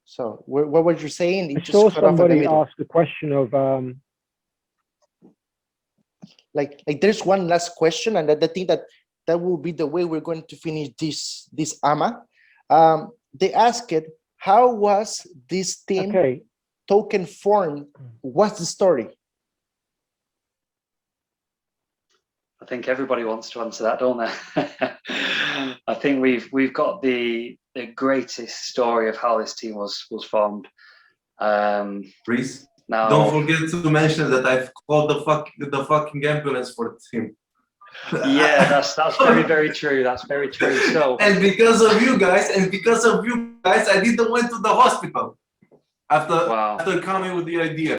So what was you saying? You I just saw cut off at the somebody middle. ask the question of Like there's one last question, and I think that will be the way we're going to finish this AMA. They asked it, how was this team token formed? What's the story? I think everybody wants to answer that, don't they? I think we've got the greatest story of how this team was formed. Reese, now, don't forget to mention that I've called the fucking ambulance for the team. Yeah, that's very, very true. That's very true. So, and because of you guys, I didn't went to the hospital after coming with the idea.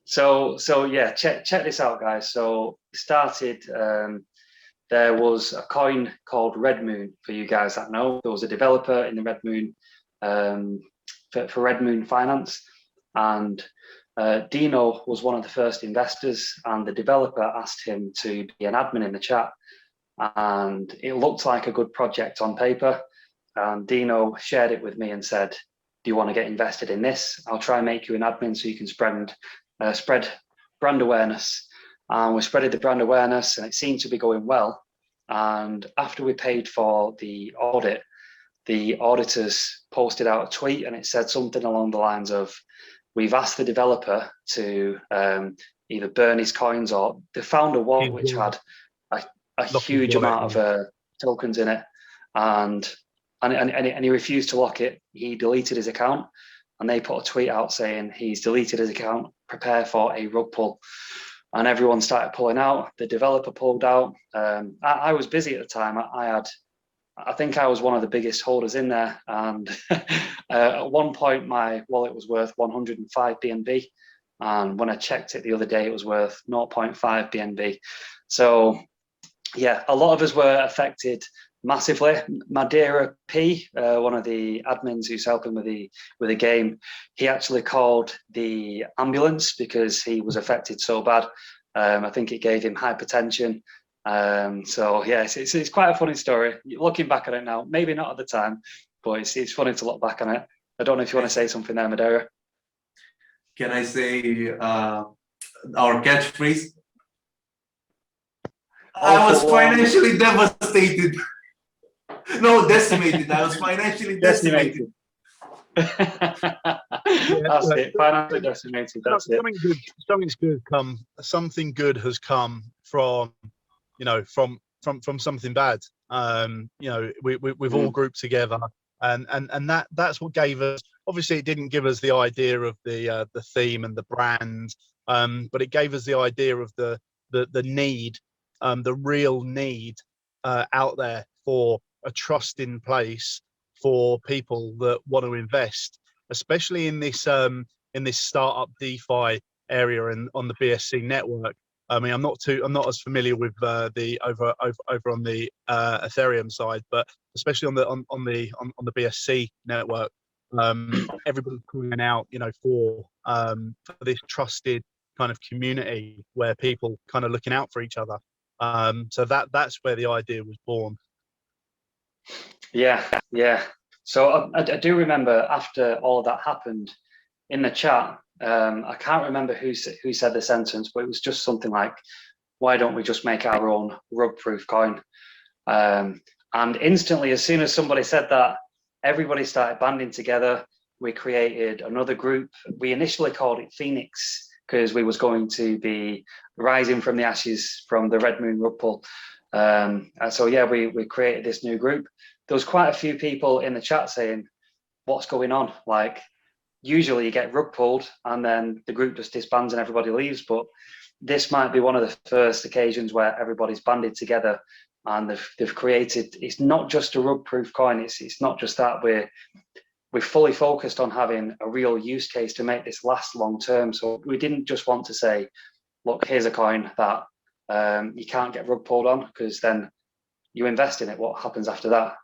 So yeah, check this out, guys. So it started. There was a coin called Red Moon, for you guys that know. There was a developer in the Red Moon for Red Moon Finance, and Dino was one of the first investors, and the developer asked him to be an admin in the chat, and it looked like a good project on paper. And Dino shared it with me and said, "Do you want to get invested in this? I'll try and make you an admin so you can spread brand awareness." And we spreaded the brand awareness, and it seemed to be going well. And after we paid for the audit, the auditors posted out a tweet, and it said something along the lines of, "We've asked the developer to either burn his coins," or they found a wallet which had a huge amount of tokens in it, and he refused to lock it. He deleted his account, and they put a tweet out saying he's deleted his account, prepare for a rug pull. And everyone started pulling out. The developer pulled out. I was busy at the time. I think I was one of the biggest holders in there. And at one point, my wallet was worth 105 BNB. And when I checked it the other day, it was worth 0.5 BNB. So yeah, a lot of us were affected massively. Madeira P, one of the admins who's helping with the game, he actually called the ambulance because he was affected so bad. I think it gave him hypertension. So yes, it's quite a funny story. Looking back on it now, maybe not at the time, but it's funny to look back on it. I don't know if you want to say something there, Madeira. Can I say our catchphrase? I was financially devastated. No, decimated. I was financially decimated. That's it. Financially decimated. That's it. Something good has come from, from something bad. We've all grouped together, and that's what gave us. Obviously, it didn't give us the idea of the theme and the brand, but it gave us the idea of the need, the real need out there for a trust in place for people that want to invest, especially in this startup DeFi area and on the BSC network. I mean, I'm not as familiar with the over on the Ethereum side, but especially on the BSC network, everybody's calling out, for this trusted kind of community where people kind of looking out for each other. So that's where the idea was born. Yeah. So I do remember after all of that happened in the chat, I can't remember who said the sentence, but it was just something like, "Why don't we just make our own rug-proof coin?" And instantly, as soon as somebody said that, everybody started banding together. We created another group. We initially called it Phoenix because we was going to be rising from the ashes from the Red Moon rug pull. So yeah, we created this new group. There was quite a few people in the chat saying, "What's going on?" Like, usually you get rug pulled and then the group just disbands and everybody leaves, but this might be one of the first occasions where everybody's banded together and they've created. It's not just a rug proof coin. It's not just that. We're fully focused on having a real use case to make this last long term. So we didn't just want to say, "Look, here's a coin that you can't get rug pulled on," because then you invest in it. What happens after that?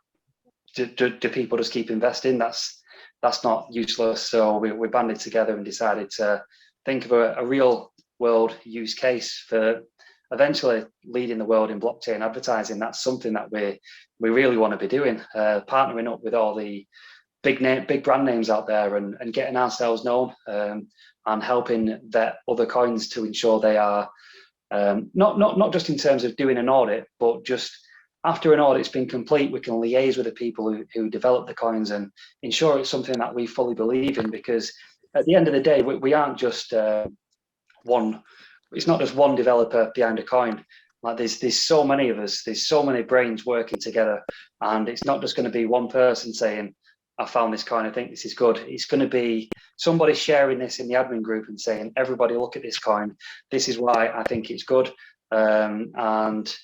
Do people just keep investing? That's not useless. So we banded together and decided to think of a real world use case for eventually leading the world in blockchain advertising. That's something that we really want to be doing, partnering up with all the big brand names out there and getting ourselves known, and helping vet other coins to ensure they are not just in terms of doing an audit, but just after an audit's been complete, we can liaise with the people who develop the coins and ensure it's something that we fully believe in. Because at the end of the day, we aren't just one. It's not just one developer behind a coin. Like there's so many of us. There's so many brains working together, and it's not just going to be one person saying, "I found this coin. I think this is good." It's going to be somebody sharing this in the admin group and saying, "Everybody, look at this coin. This is why I think it's good." And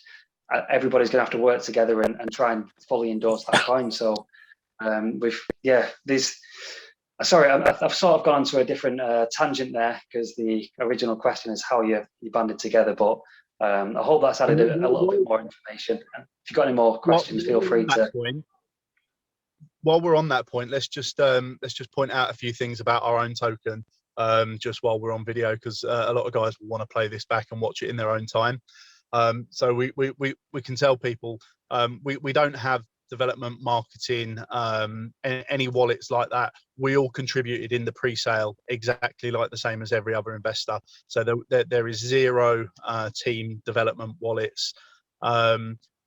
everybody's going to have to work together and try and fully endorse that coin. So sorry, I've sort of gone onto a different tangent there, because the original question is how you banded together. But I hope that's added a little bit more information. And if you've got any more questions, feel free to. While we're on that point, let's just point out a few things about our own token, just while we're on video, because a lot of guys will want to play this back and watch it in their own time. So we can tell people we don't have development, marketing, any wallets like that. We all contributed in the pre-sale exactly like the same as every other investor. So there is zero team development wallets.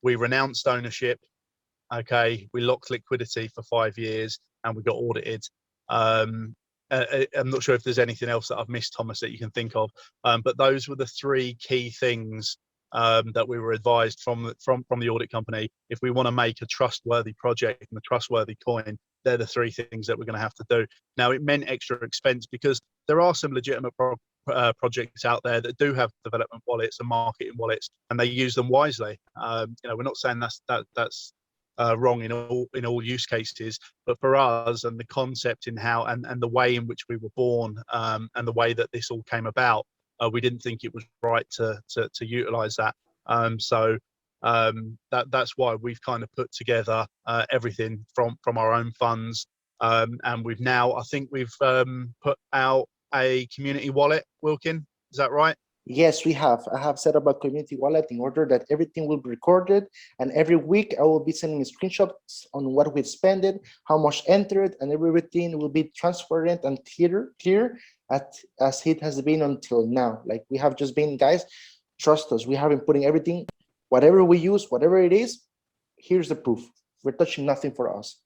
We renounced ownership. Okay, we locked liquidity for 5 years and we got audited. I'm not sure if there's anything else that I've missed, Thomas, that you can think of, but those were the three key things that we were advised from the audit company. If we want to make a trustworthy project and a trustworthy coin, they're the three things that we're going to have to do. Now, it meant extra expense because there are some legitimate projects out there that do have development wallets and marketing wallets, and they use them wisely. We're not saying that's wrong in all use cases, but for us and the concept in how and the way in which we were born, and the way that this all came about, we didn't think it was right to utilize that. So that's why we've kind of put together everything from our own funds, and we've now, I think we've put out a community wallet. Wilkin, is that right? Yes, we have. I have set up a community wallet in order that everything will be recorded, and every week I will be sending screenshots on what we've spent, how much entered, and everything will be transparent and clear as it has been until now. Like we have just been, guys, trust us. We have been putting everything, whatever we use, whatever it is, here's the proof. We're touching nothing for us.